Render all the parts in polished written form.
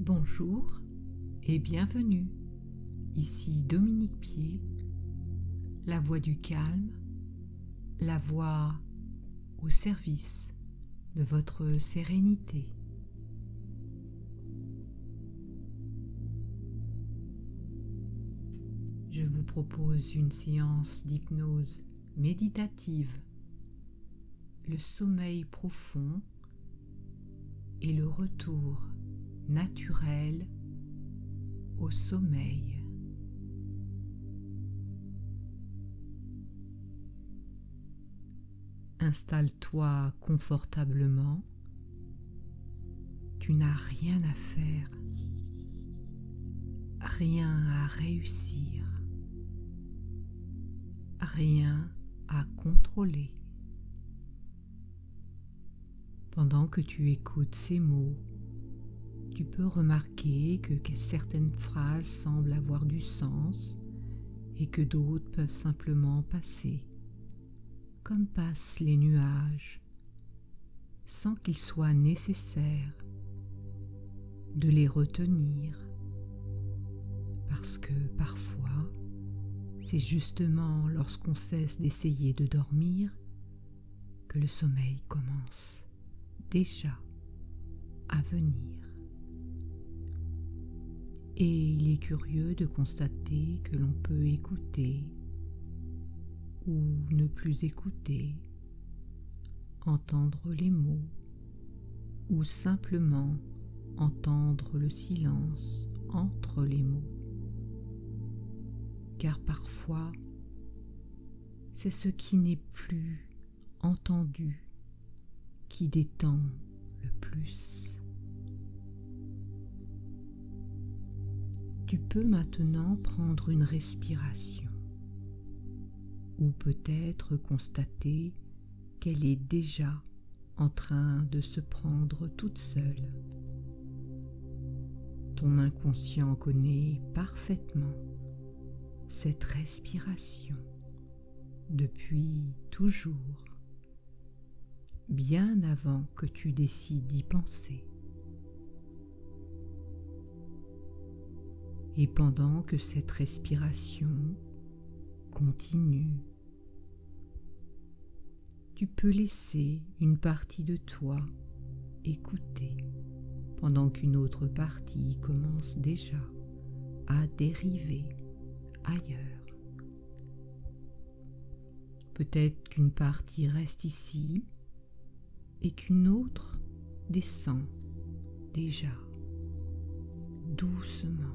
Bonjour et bienvenue, ici Dominique Pied, la voix du calme, la voix au service de votre sérénité. Je vous propose une séance d'hypnose méditative, le sommeil profond et le retour naturel au sommeil. Installe-toi confortablement. Tu n'as rien à faire, rien à réussir, rien à contrôler. Pendant que tu écoutes ces mots, tu peux remarquer que certaines phrases semblent avoir du sens et que d'autres peuvent simplement passer, comme passent les nuages, sans qu'il soit nécessaire de les retenir, parce que parfois, c'est justement lorsqu'on cesse d'essayer de dormir que le sommeil commence déjà à venir. Et il est curieux de constater que l'on peut écouter ou ne plus écouter, entendre les mots ou simplement entendre le silence entre les mots. Car parfois, c'est ce qui n'est plus entendu qui détend le plus. Tu peux maintenant prendre une respiration ou peut-être constater qu'elle est déjà en train de se prendre toute seule. Ton inconscient connaît parfaitement cette respiration depuis toujours, bien avant que tu décides d'y penser. Et pendant que cette respiration continue, tu peux laisser une partie de toi écouter pendant qu'une autre partie commence déjà à dériver ailleurs. Peut-être qu'une partie reste ici et qu'une autre descend déjà doucement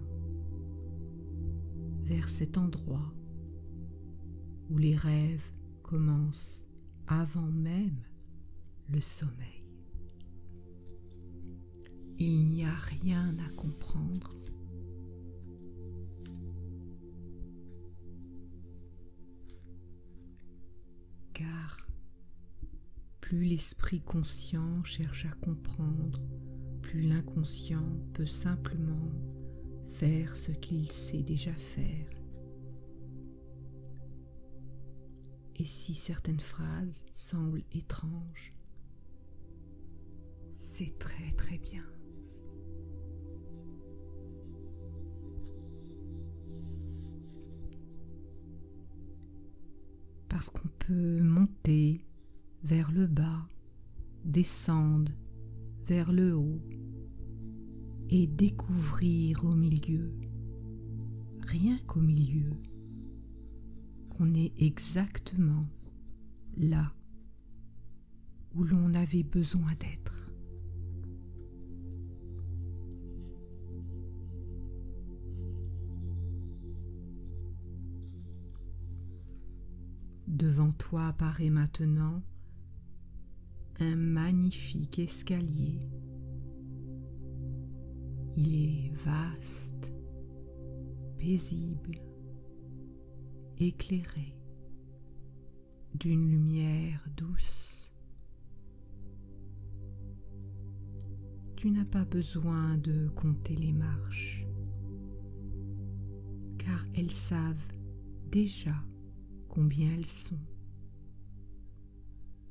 vers cet endroit où les rêves commencent avant même le sommeil. Il n'y a rien à comprendre. Car plus l'esprit conscient cherche à comprendre, plus l'inconscient peut simplement faire ce qu'il sait déjà faire. Et si certaines phrases semblent étranges, c'est très très bien. Parce qu'on peut monter vers le bas, descendre vers le haut et découvrir au milieu, rien qu'au milieu, qu'on est exactement là où l'on avait besoin d'être. Devant toi apparaît maintenant un magnifique escalier. Il est vaste, paisible, éclairé d'une lumière douce. Tu n'as pas besoin de compter les marches, car elles savent déjà combien elles sont.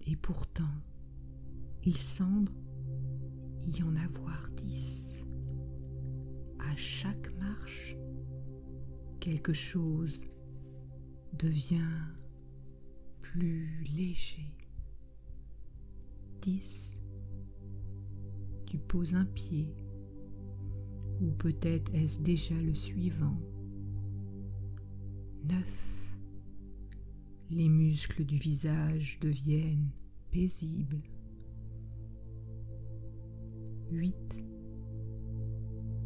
Et pourtant, il semble y en avoir 10. à chaque marche, quelque chose devient plus léger. 10. Tu poses un pied, ou peut-être est-ce déjà le suivant. 9. Les muscles du visage deviennent paisibles. 8.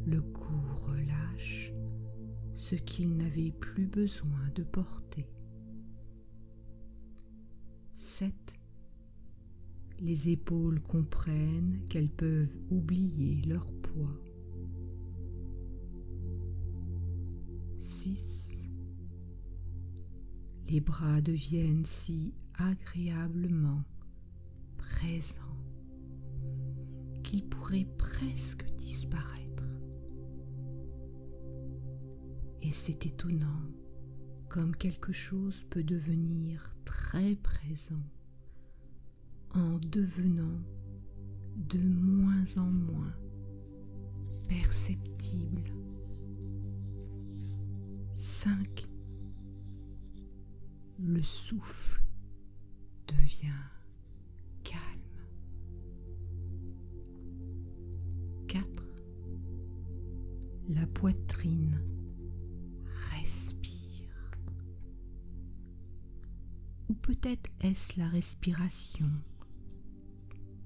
Le cou relâche ce qu'il n'avait plus besoin de porter. 7. Les épaules comprennent qu'elles peuvent oublier leur poids. 6. Les bras deviennent si agréablement présents qu'ils pourraient presque disparaître. Et c'est étonnant comme quelque chose peut devenir très présent en devenant de moins en moins perceptible. 5. Le souffle devient calme. 4. La poitrine respire. Ou peut-être est-ce la respiration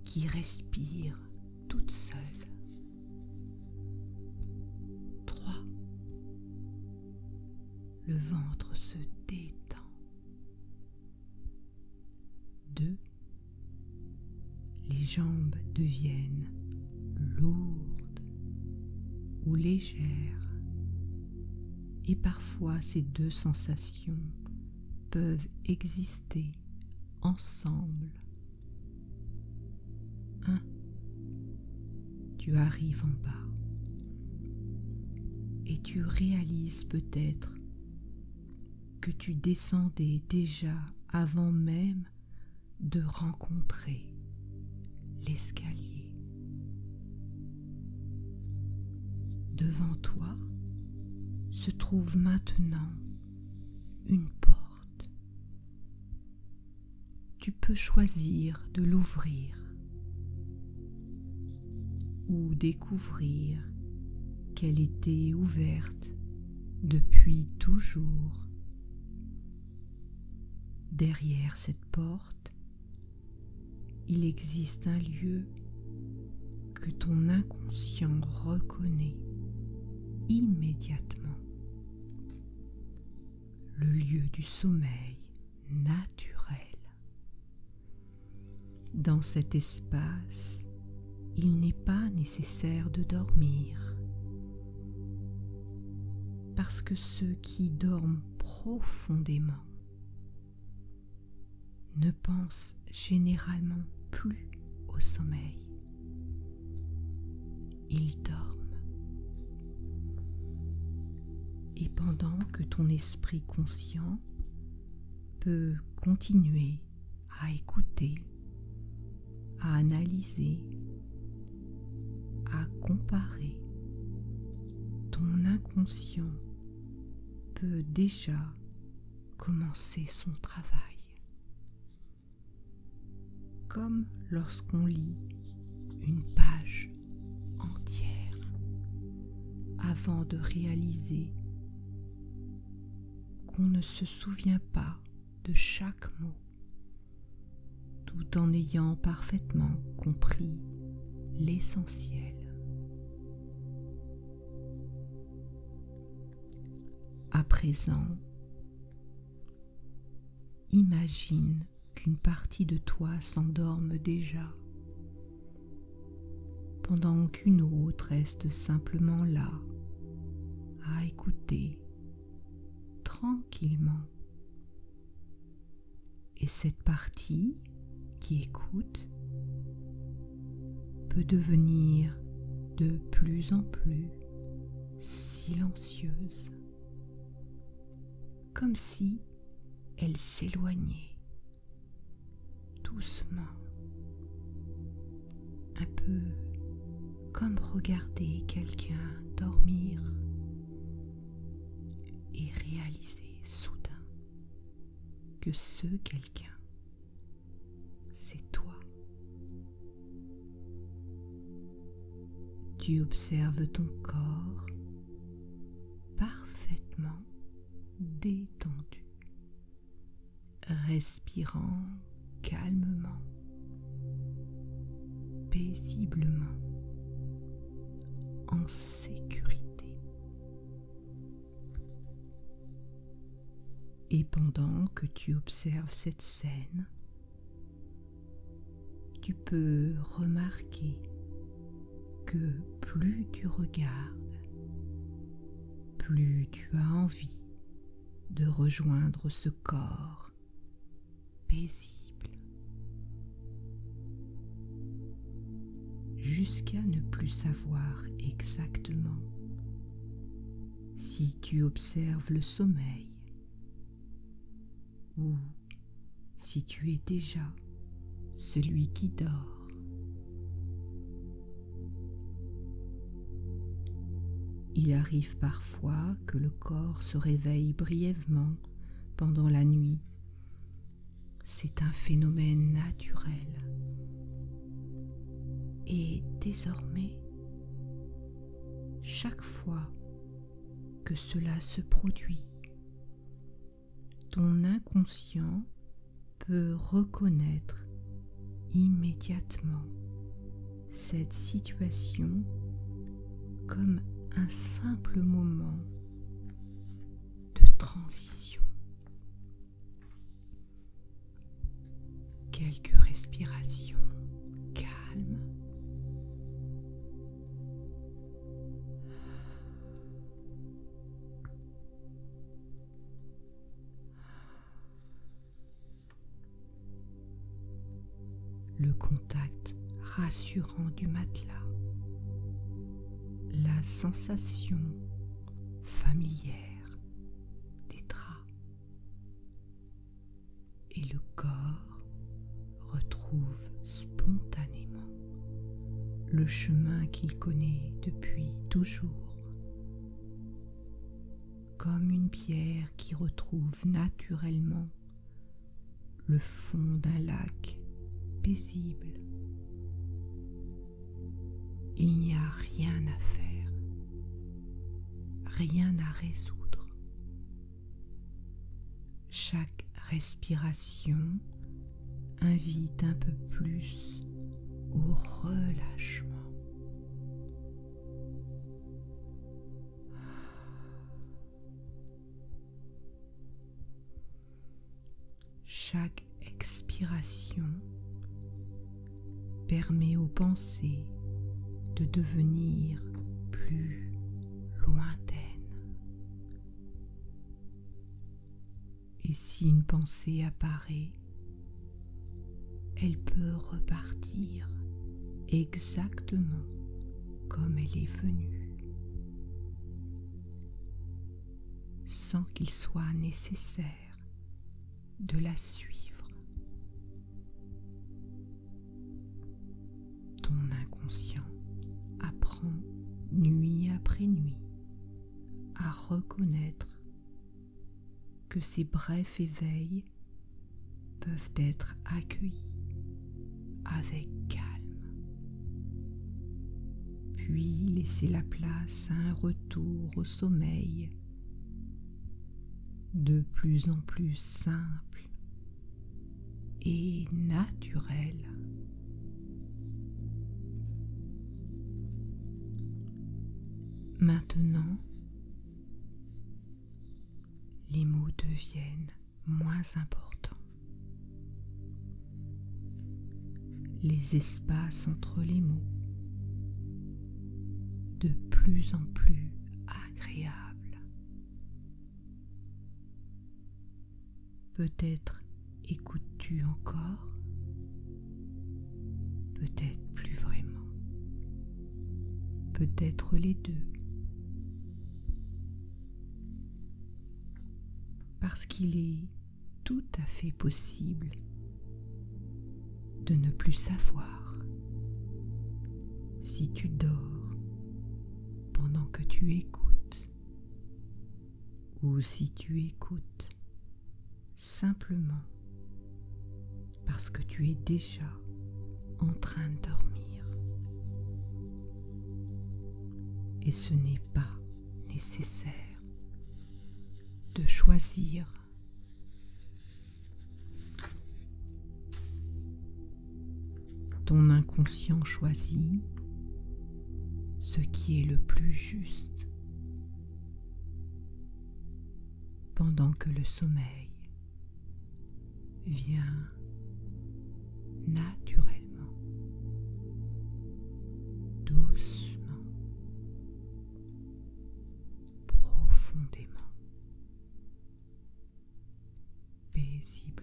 qui respire toute seule. 3. Le ventre se détend. 2. Les jambes deviennent lourdes ou légères. Et parfois ces deux sensations peuvent exister ensemble. 1. Tu arrives en bas et tu réalises peut-être que tu descendais déjà avant même de rencontrer l'escalier. Devant toi se trouve maintenant une porte. Tu peux choisir de l'ouvrir ou découvrir qu'elle était ouverte depuis toujours. Derrière cette porte, il existe un lieu que ton inconscient reconnaît immédiatement. Le lieu du sommeil naturel. Dans cet espace, il n'est pas nécessaire de dormir, parce que ceux qui dorment profondément ne pensent généralement plus au sommeil. Ils dorment. Et pendant que ton esprit conscient peut continuer à écouter, à analyser, à comparer, ton inconscient peut déjà commencer son travail. Comme lorsqu'on lit une page entière avant de réaliser qu'on ne se souvient pas de chaque mot, tout en ayant parfaitement compris l'essentiel. À présent, imagine qu'une partie de toi s'endorme déjà, pendant qu'une autre reste simplement là, à écouter tranquillement. Et cette partie qui écoute peut devenir de plus en plus silencieuse, comme si elle s'éloignait doucement, un peu comme regarder quelqu'un dormir et réaliser soudain que ce quelqu'un, c'est toi. Tu observes ton corps parfaitement détendu, respirant calmement, paisiblement, en sécurité. Et pendant que tu observes cette scène, tu peux remarquer que plus tu regardes, plus tu as envie de rejoindre ce corps paisible, jusqu'à ne plus savoir exactement si tu observes le sommeil ou si tu es déjà celui qui dort. Il arrive parfois que le corps se réveille brièvement pendant la nuit. C'est un phénomène naturel. Et désormais, chaque fois que cela se produit, ton inconscient peut reconnaître immédiatement cette situation comme un simple moment de transition. Quelques respirations calmes. Le contact rassurant du matelas, la sensation familière des draps, et le corps retrouve spontanément le chemin qu'il connaît depuis toujours, comme une pierre qui retrouve naturellement le fond d'un lac paisible. Il n'y a rien à faire, rien à résoudre. Chaque respiration invite un peu plus au relâchement. Chaque expiration permet aux pensées de devenir plus lointaines. Et si une pensée apparaît, elle peut repartir exactement comme elle est venue, sans qu'il soit nécessaire de la suivre. Ton inconscient apprend nuit après nuit à reconnaître que ces brefs éveils peuvent être accueillis avec calme, puis laisser la place à un retour au sommeil de plus en plus simple et naturel. Maintenant, les mots deviennent moins importants. Les espaces entre les mots de plus en plus agréables. Peut-être écoutes-tu encore, peut-être plus vraiment, peut-être les deux. Parce qu'il est tout à fait possible de ne plus savoir si tu dors que tu écoutes, ou si tu écoutes simplement parce que tu es déjà en train de dormir. Et ce n'est pas nécessaire de choisir. Ton inconscient choisit ce qui est le plus juste pendant que le sommeil vient naturellement, doucement, profondément, paisiblement.